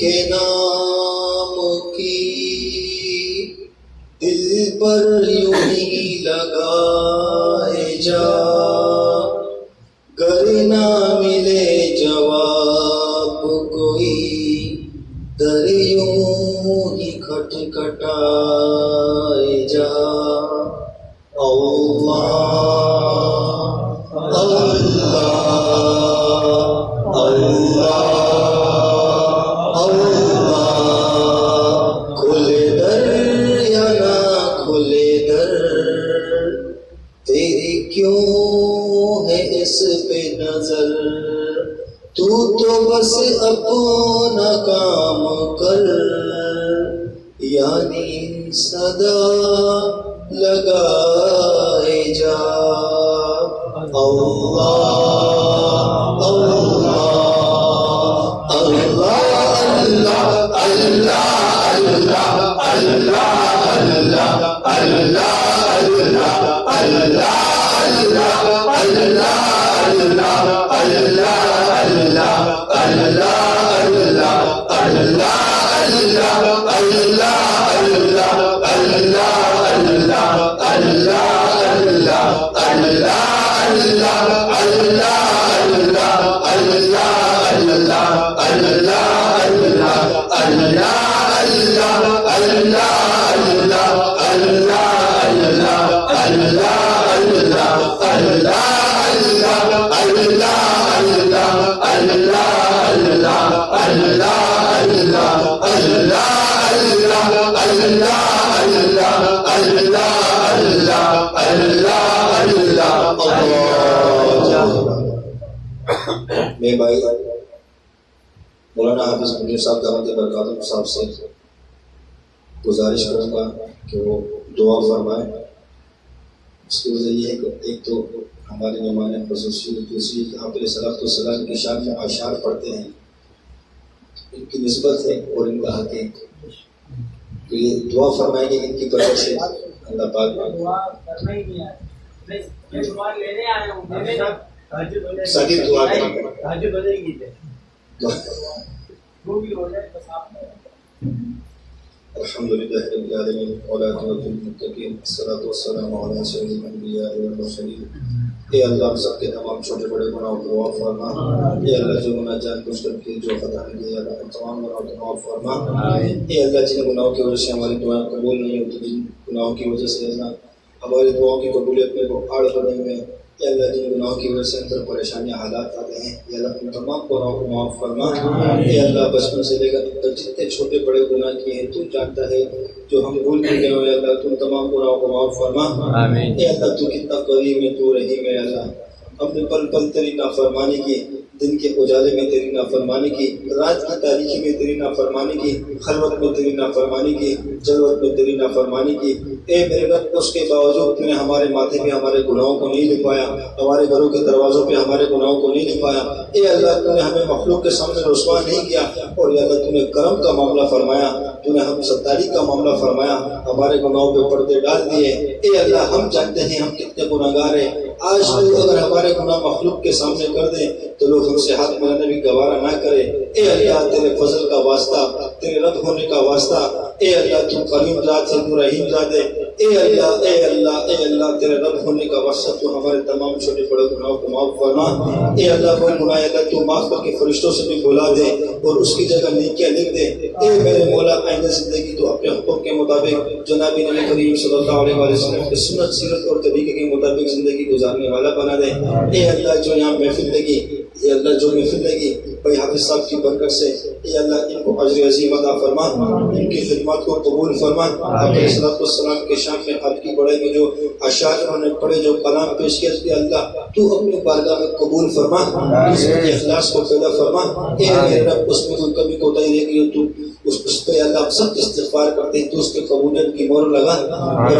کے نام کی دل پر یوں ہی لگائے جا، گر نہ ملے جواب کوئی در یوں ہی کھٹکھٹائے جا۔ اللہ اللہ اللہ اللہ، کھلے در یا نہ کھلے در، تیری کیوں ہے اس پہ نظر، تو بس اپنا کام کر، یعنی صدا لگائے جا۔ اللہ اللہ اللہ اللہ اللہ میں بھائی مولانا حافظ منیر صاحب دامت برکاتہ صاحب سے گزارش کروں گا کہ وہ دعا فرمائیں۔ اس کی وجہ یہ ہے کہ ایک تو ہمارے مہمان خصوصی دوسری آپ علیہ الصلوۃ والسلام کی شان میں اشعار پڑھتے ہیں، ان کی نسبت ہے اور ان کا حق ہے، تو یہ دعا فرمائیں گے ان کی طرف سے اللہ پاک سادی دعا کریں۔ الحمد للہ رب العالمین والعاقبۃ للمتقین والصلاۃ والسلام علی سید الانبیاء والمرسلین۔ اے اللہ ہم سب کے تمام چھوٹے بڑے گناہوں کو معاف فرما، اے اللہ جو گناہ جان بوجھ کر کیے جو خطا ہے اے اللہ تمام گناہوں کو معاف فرما، اے اللہ جن گناہوں کی وجہ سے ہماری دعائیں قبول نہیں ہوتی، جن گناہوں کی وجہ سے اللہ ہماری دعاؤں کی قبولیت میں کو آڑ پڑے ہوئے ہیں، اے اللہ جن گناہوں کی وجہ سے اندر پریشانیاں حالات آتے ہیں اے اللہ ان تمام گناہوں کو معاف فرما، اے اللہ بچپن سے لے کر جتنے چھوٹے بڑے گناہ کیے ہیں تو جانتا ہے، جو ہم بھول کے گئے اے اللہ تو تمام گناہوں کو معاف فرما، اے اللہ تو کتنا قریب ہے تو رحیم ہے، اللہ ہم نے پل پل تیری نافرمانی کی، دن کے اجالے میں تیری نافرمانی کی، رات کی تاریکی میں تیری نافرمانی کی، خلوت میں تیری نافرمانی کی، جلوت میں تیری نافرمانی کی، اے میرے رب اس کے باوجود تو نے ہمارے ماتھے پہ ہمارے گناہوں کو نہیں لکھوایا، ہمارے گھروں کے دروازوں پہ ہمارے گناہوں کو نہیں لکھوایا، اے اللہ تو نے ہمیں مخلوق کے سامنے رسوا نہیں کیا، اور اے اللہ تو نے کرم کا معاملہ فرمایا، تو نے ہم ستاری کا معاملہ فرمایا، ہمارے گناہوں پہ پردے ڈال دیے، اے اللہ ہم جانتے ہیں ہم کتنے گناہگار ہیں، آج تو اگر ہمارے گناہ مخلوق کے سامنے کر دیں تو لوگ ہم سے ہاتھ ملانے بھی گوارا نہ کرے، اے اللہ تیرے فضل کا واسطہ، تیرے رد ہونے کا واسطہ، اے اللہ تو کریم ذات ہے تو رحیم ذات ہے، اے اللہ اے اللہ اے اللہ تیرے رد ہونے کا واسطہ تو ہمارے تمام چھوٹے بڑے گناہوں کو معاف فرما، اے اللہ وہ گناہ اللہ تو معاف کر کے فرشتوں سے بھی بھلا دے اور اس کی جگہ نیکیاں لکھ دے، اے میرے مولا آئندہ زندگی تو اپنے حکم کے مطابق جناب نبی کریم صلی اللہ علیہ وسلم کی سنت سیرت اور طریقے کے مطابق زندگی گزارنے والا بنا دے، اے اللہ جو یہاں محفل لگی، اے اللہ جو محفل لگی بھائی حافظ صاحب کی برکت سے اے اللہ ان کو اجر عظیم عطا فرما، ان کی خدمات کو قبول فرما، آپ علیہ الصلوۃ والسلام کے شان میں آپ کی بڑائی میں جو اشعار انہوں نے پڑھے جو کلام پیش کیا اللہ تو اپنے بارگاہ میں قبول فرما، اس میں اخلاص کو پیدا فرما، اے میرے رب اس میں کوئی کمی کوتاہی رہ گئی تو اس پہ اللہ ہم سب استغفار کرتے ہیں تو اس کے قبولیت کی مہر لگا اور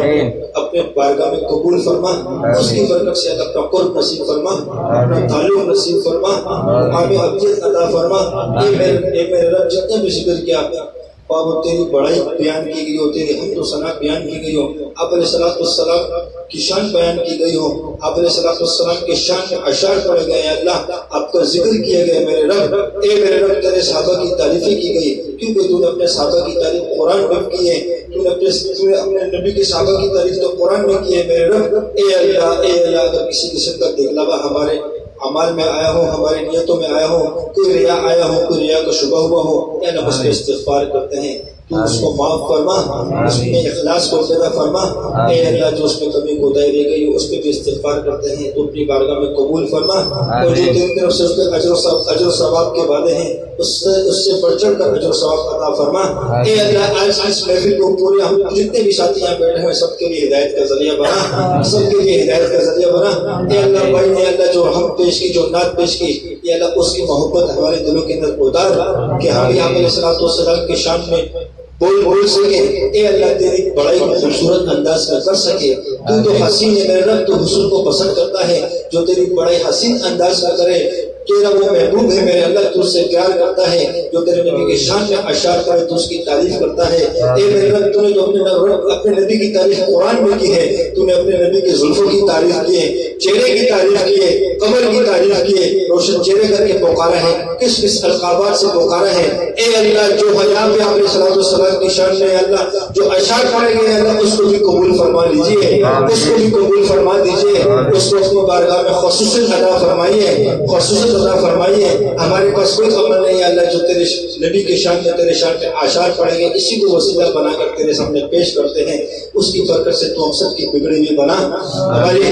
اپنے بارگاہ میں قبول فرما، اس کی برکت سے اپنا قرب نصیب فرما، اپنا تعلق نصیب فرما، ہمیں ابجد عطا فرما، اے میرے رب جتنے بھی ذکر کیا اور وہ تیری بڑائی بیان کی گئی ہو، تیری حمد و ثنا بیان کی گئی ہو، آپ علیہ الصلوۃ والسلام کی شان بیان کی گئی ہو، آپ علیہ الصلوۃ والسلام کی شان میں اشعار پڑھے گئے ہیں اللہ، آپ کا ذکر کیا گیا میرے رب، اے میرے رب تیرے صحابہ کی تعریفیں کی گئی، کیونکہ تو نے اپنے صحابہ کی تعریف قرآن میں کی ہے، تو نے اپنے نبی کے صحابہ کی تعریف تو قرآن میں کی ہے میرے رب، اے اللہ اگر کسی قسم کا دکھلاوا ہمارے اعمال میں آیا ہو، ہماری نیتوں میں آیا ہو، کوئی ریا آیا ہو، کوئی ریا کا شبہ ہوا ہو، اے اللہ اس پہ استغفار کرتے ہیں، تو اس کو معاف فرما، اس میں اخلاص کو پیدا فرما، اے اللہ جو اس میں کمی کوتاہی رہ گئی اس پہ بھی استغفار کرتے ہیں تو اپنی بارگاہ میں قبول فرما، اور جو تیری طرف سے اس کے اجر و ثواب کے وعدے ہیں اس سے بڑھ چڑھ کر اجر و ثواب عطا فرما، اے اللہ آج اس محفل کو پورے ہم جتنے بھی ساتھی یہاں بیٹھے ہیں سب کے لیے ہدایت کا ذریعہ بنا، سب کے لیے ہدایت کا ذریعہ بنا، اے اللہ بھائی نے اللہ جو ہم پیش کی، جو نعت پیش کی، اے اللہ اس کی محبت ہمارے دلوں کے اندر اتار کہ ہم بھی آپ علیہ الصلوۃ والسلام کی شان میں بول سکے، اے اللہ تیری بڑائی کو خوبصورت انداز میں کر سکے، تو حسین ہے میرے رب، تو حسن کو پسند کرتا ہے، جو تیری بڑائی حسین انداز میں کرے تیرا وہ محبوب ہے میرے اللہ، تو اس سے پیار کرتا ہے، جو تیرے نبی کے شان میں اشعار کرے تو اس کی تعریف کرتا ہے، اے میرے رب تو نے جو اپنے نبی کی تعریف قرآن میں کی ہے، تو نے اپنے نبی کے زلفوں کی تعریف کی ہے، چہرے کی تعریف کی ہے، کمر کی تعریف کی ہے، روشن چہرے کر کے پکارا ہے، کس کس القابات سے پکارا ہے، اے اللہ جو حیام پہ آپ علیہ السلام کی شان میں اللہ جو اشعار پڑھے گئے اللہ اس کو بھی قبول فرما لیجیے، اس کو بھی قبول فرما دیجیے، اس کو اپنی بارگاہ میں خصوصاً عطا فرمائیے، خصوصاً عطا فرمائیے، ہمارے پاس کوئی عمل نہیں ہے اللہ جو تیرے نبی کے شان میں تیرے شان پہ اشعار پڑھیں گے اسی کو وسیلہ بنا کر تیرے سامنے پیش کرتے ہیں، اس کی برکت سے تو ہم سب کی بگڑی ہوئی بنا، ہماری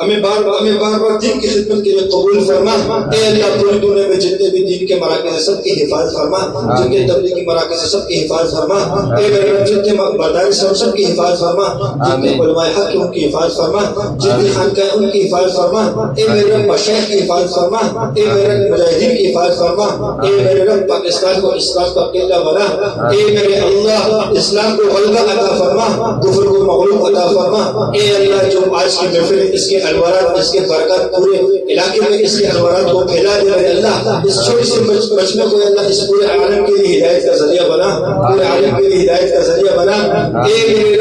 ہمیں بار بار دین کی خدمت کے لیے قبول فرما، اے اللہ پوری دنیا میں جتنے بھی دین کے مراکز ہیں سب کی حفاظت فرما، جن کے تبلیغی مراکز ہیں سب کی حفاظت فرما، اے میرے رب جن کے مدارس ہیں سب کی حفاظت فرما، جن کے علماء حق ہیں ان کی حفاظت فرما، جن کی خانقاہ ان کی حفاظت فرما، اے میرے رب مشائخ کی حفاظت فرما، اے میرے رب مجاہدین کی حفاظت فرما، اے میرے رب پاکستان کو اسلام کا قلعہ بنا، اے میرے اللہ اسلام کو غلبہ عطا فرما، کفر کو مغلوب عطا فرما، اے اللہ جو آج کی محفل اس کے انوارات اس کے برکات پورے علاقے میں اس کے انوارات کو پھیلا دے رہے اللہ، اس چھوٹے سے بچنے کو اللہ اس پورے عالم کے لیے ہدایت کا ذریعہ بنا، پورے عالم کے لیے ہدایت کا ذریعہ بنا، اے میرے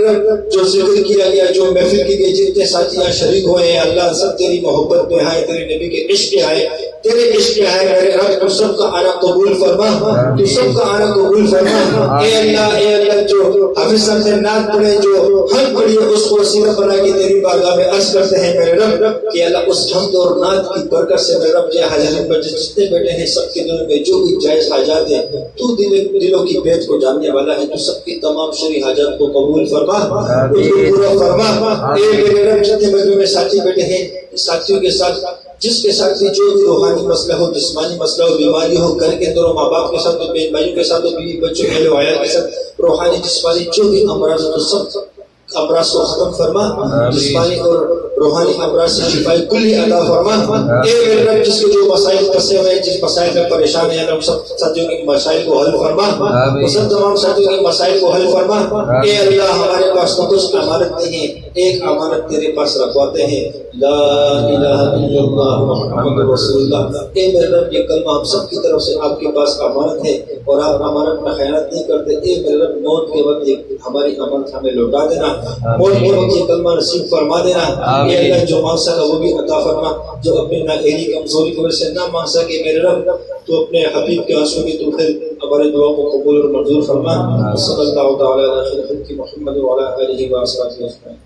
رب جو ذکر کیا گیا جو محفل کی گئی جتنے ساتھی یہاں شریک ہوئے ہیں اللہ سب تیری محبت میں آئے، تیرے نبی کے عشق میں آئے، تیرے عشق میں آئے میرے رب، تو سب کا آنا قبول فرما، تو سب کا آنا قبول فرما، اے اللہ جو حافظ صاحب نے نعت پڑھے جو ہم پڑھی اس کو وسیلہ بنا کے تیری بارگاہ میں عرض کرتے ہیں میرے رب کہ اللہ اس حمد اور نعت کی برکت سے میرے رب یہ حاضرین پر جتنے بیٹھے ہیں سب کے دلوں میں جو بھی جائز حاجات ہیں تو دلوں کی بیت کو جاننے والا ہے، تو سب کی تمام شرعی حاجات کو قبول فرما، اس کو پورا فرما، اے میرے رب جتنے مجمع میں ساتھی بیٹھے ہیں ساتھیوں کے ساتھ جس کے ساتھ بھی جو بھی روحانی مسئلہ ہو، جسمانی مسئلہ ہو، بیماری ہو، گھر کے اندر ماں باپ کے ساتھ ہو، بہن بھائیوں کے ساتھ ہو، بیوی بچوں اہل و عیال کے ساتھ، روحانی جسمانی جو بھی امراض ہو تو سب امراض کو ختم فرما، جسمانی اور روحانی امراض سے شفائی کلی عطا فرما، اے میرے رب جس کے جو مسائل پھنسے ہوئے ہیں جس مسائل میں پریشان ہیں ہم سب ساتھیوں کے مسائل کو حل فرما، وہ سب تمام ساتھیوں کے مسائل کو حل فرما، اے اللہ ہمارے پاس تو کچھ امانت نہیں ہے، ایک امانت تیرے پاس رکھواتے ہیں، لا الہ الا اللہ محمد رسول اللہ، اے میرے رب یہ کلمہ ہم سب کی طرف سے آپ کے پاس امانت ہے اور آپ امانت میں خیانت نہیں کرتے، اے میرے رب موت کے وقت ہماری امانت ہمیں لوٹا دینا، موت کے وقت یہ کلمہ نصیب فرما دینا، اے اللہ جو مانگ سکا وہ بھی عطا فرما، جو اپنی نااہلی کمزوری کی وجہ سے نہ مانگ سکے میرے رب تو اپنے حبیب کے آنسوں کی تو پھر ہمارے دعا کو قبول اور منظور فرما، صلی اللہ تعالی علیہ وسلم محمد وعلی آلہ وصحبہ اجمعین۔